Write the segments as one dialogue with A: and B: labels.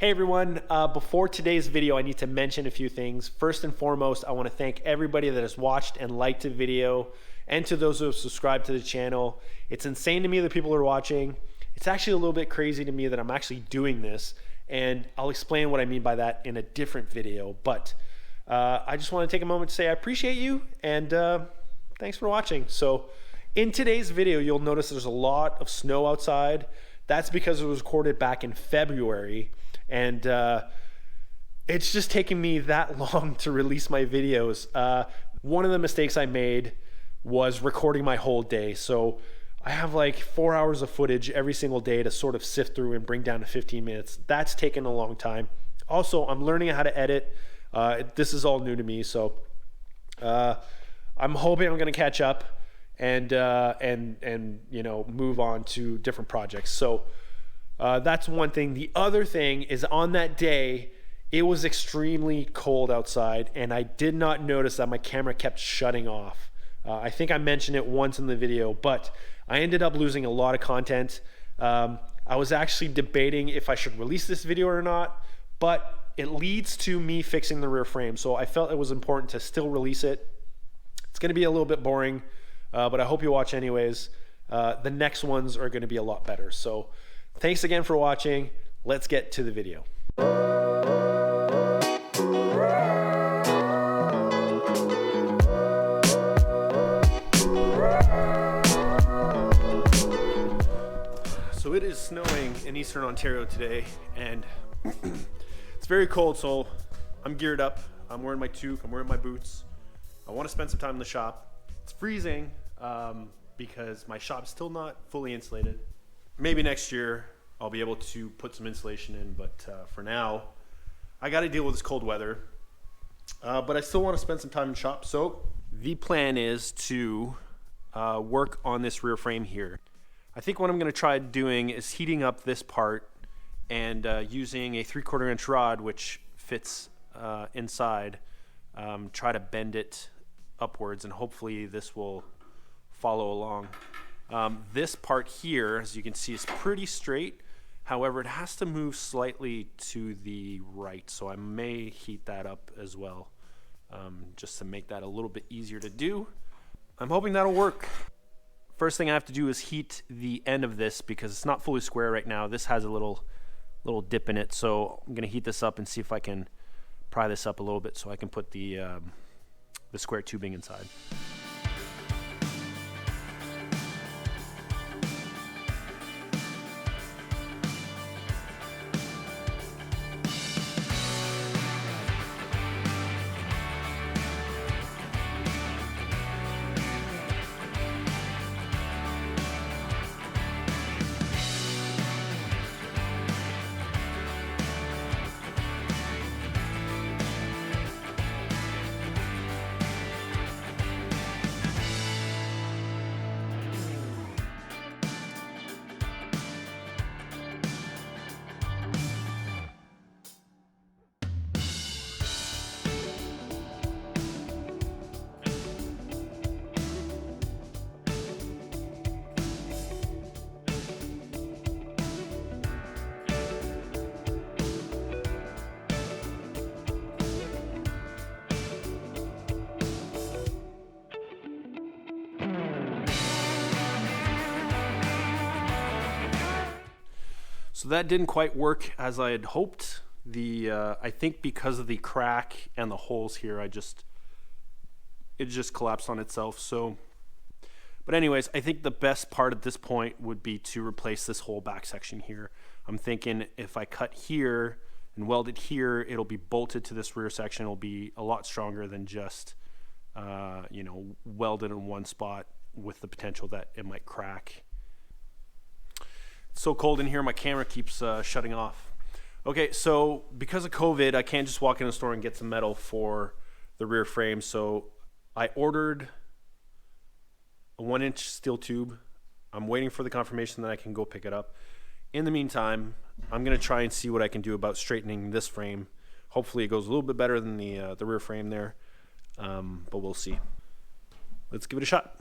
A: Hey everyone, before today's video, I need to mention a few things. First and foremost, I want to thank everybody that has watched and liked the video, and to those who have subscribed to the channel. It's insane to me that people are watching. It's actually a little bit crazy to me that I'm actually doing this, and I'll explain what I mean by that in a different video. But I just want to take a moment to say I appreciate you, and thanks for watching. So in today's video, you'll notice there's a lot of snow outside. That's because it was recorded back in February. And it's just taken me that long to release my videos. One of the mistakes I made was recording my whole day. So I have like 4 hours of footage every single day to sort of sift through and bring down to 15 minutes. That's taken a long time. Also, I'm learning how to edit. This is all new to me. So I'm hoping I'm going to catch up and you know, move on to different projects. So that's one thing. The other thing is, on that day, it was extremely cold outside, and I did not notice that my camera kept shutting off. I think I mentioned it once in the video, but I ended up losing a lot of content. I was actually debating if I should release this video or not, but it leads to me fixing the rear frame, so I felt it was important to still release it. It's going to be a little bit boring, but I hope you watch anyways. The next ones are going to be a lot better. So thanks again for watching. Let's get to the video. So it is snowing in Eastern Ontario today, and it's very cold, so I'm geared up. I'm wearing my toque, I'm wearing my boots. I want to spend some time in the shop. It's freezing because my shop's still not fully insulated. Maybe next year I'll be able to put some insulation in, but for now I got to deal with this cold weather. But I still want to spend some time in shop. So the plan is to work on this rear frame here. I think what I'm going to try doing is heating up this part and using a 3/4 inch rod, which fits inside, try to bend it upwards, and hopefully this will follow along. This part here, as you can see, is pretty straight. However, it has to move slightly to the right, so I may heat that up as well, just to make that a little bit easier to do. I'm hoping that'll work. First thing I have to do is heat the end of this because it's not fully square right now. This has a little dip in it, so I'm gonna heat this up and see if I can pry this up a little bit so I can put the square tubing inside. So that didn't quite work as I had hoped. I think because of the crack and the holes here, it just collapsed on itself. So, but anyways, I think the best part at this point would be to replace this whole back section here. I'm thinking if I cut here and weld it here, it'll be bolted to this rear section. It'll be a lot stronger than just you know, welded in one spot with the potential that it might crack. It's so cold in here, my camera keeps shutting off. Okay, so because of COVID, I can't just walk in the store and get some metal for the rear frame. So I ordered a 1-inch steel tube. I'm waiting for the confirmation that I can go pick it up. In the meantime, I'm gonna try and see what I can do about straightening this frame. Hopefully it goes a little bit better than the rear frame there, but we'll see. Let's give it a shot.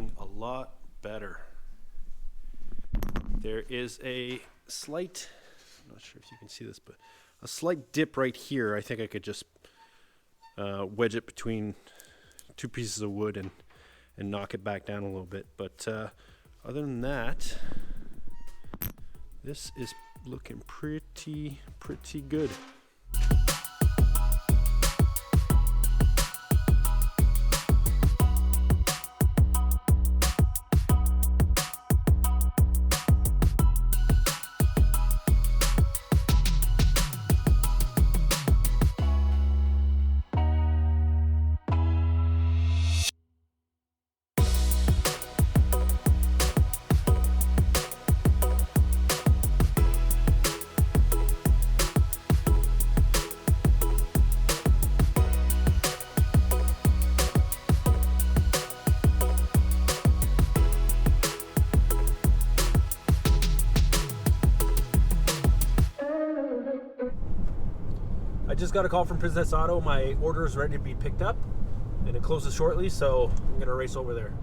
A: looking a lot better. There is a slight, I'm not sure if you can see this, but a slight dip right here. I think I could just wedge it between two pieces of wood and knock it back down a little bit. But other than that, this is looking pretty good. I just got a call from Princess Auto. My order is ready to be picked up and it closes shortly, so I'm gonna race over there.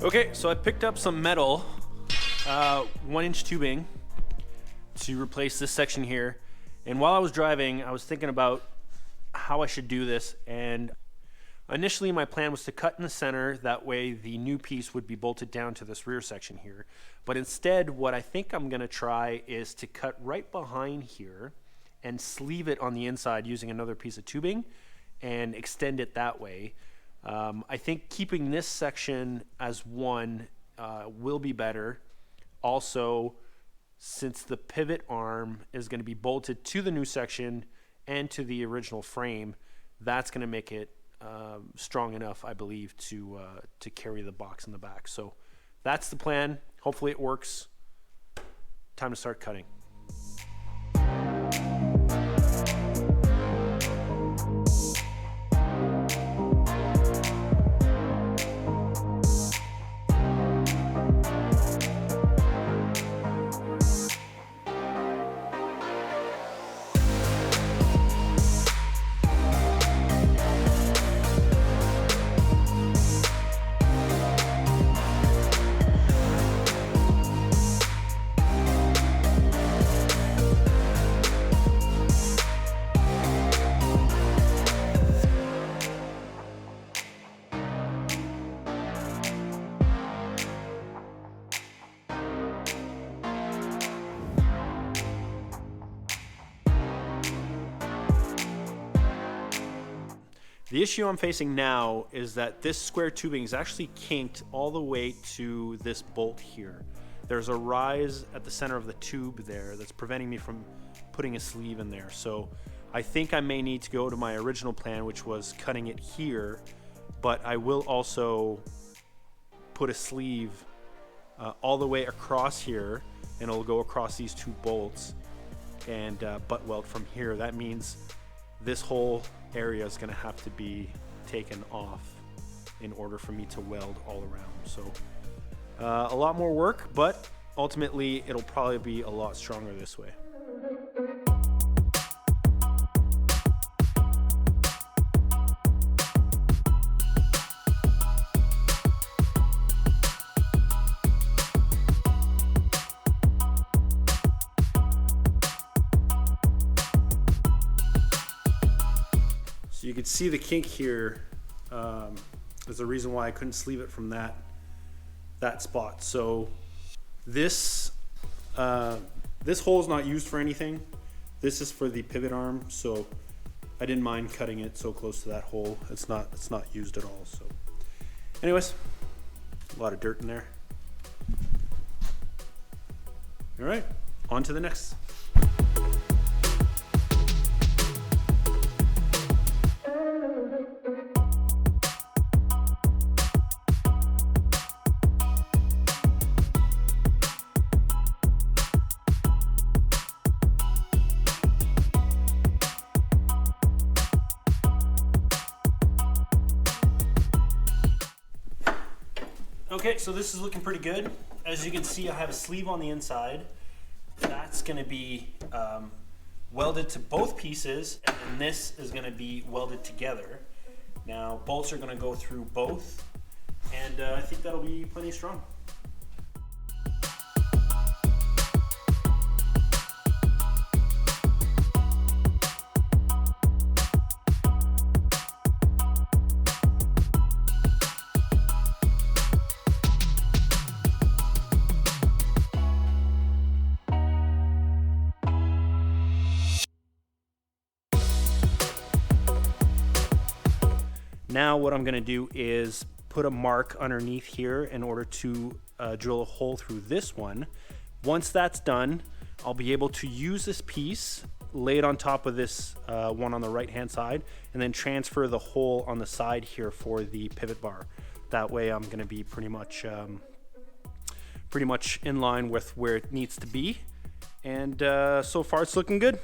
A: Okay, so I picked up some metal, 1-inch tubing to replace this section here. And while I was driving, I was thinking about how I should do this. And initially my plan was to cut in the center. That way the new piece would be bolted down to this rear section here. But instead, what I think I'm gonna try is to cut right behind here and sleeve it on the inside using another piece of tubing and extend it that way. I think keeping this section as one will be better. Also, since the pivot arm is going to be bolted to the new section and to the original frame, that's going to make it strong enough, I believe, to carry the box in the back. So that's the plan. Hopefully it works. Time to start cutting. The issue I'm facing now is that this square tubing is actually kinked all the way to this bolt here. There's a rise at the center of the tube there that's preventing me from putting a sleeve in there. So I think I may need to go to my original plan, which was cutting it here, but I will also put a sleeve all the way across here, and it'll go across these two bolts and butt weld from here. That means this whole area is going to have to be taken off in order for me to weld all around. So a lot more work, but ultimately it'll probably be a lot stronger this way. You can see the kink here is the reason why I couldn't sleeve it from that spot. So this hole is not used for anything. This is for the pivot arm, so I didn't mind cutting it so close to that hole. It's not used at all. So anyways, a lot of dirt in there. All right, on to the next. Okay, so this is looking pretty good. As you can see, I have a sleeve on the inside. That's going to be welded to both pieces, and then this is going to be welded together. Now, bolts are going to go through both, and I think that'll be plenty strong. Now what I'm going to do is put a mark underneath here in order to drill a hole through this one. Once that's done, I'll be able to use this piece, lay it on top of this one on the right hand side, and then transfer the hole on the side here for the pivot bar. That way I'm going to be pretty much in line with where it needs to be. And so far it's looking good.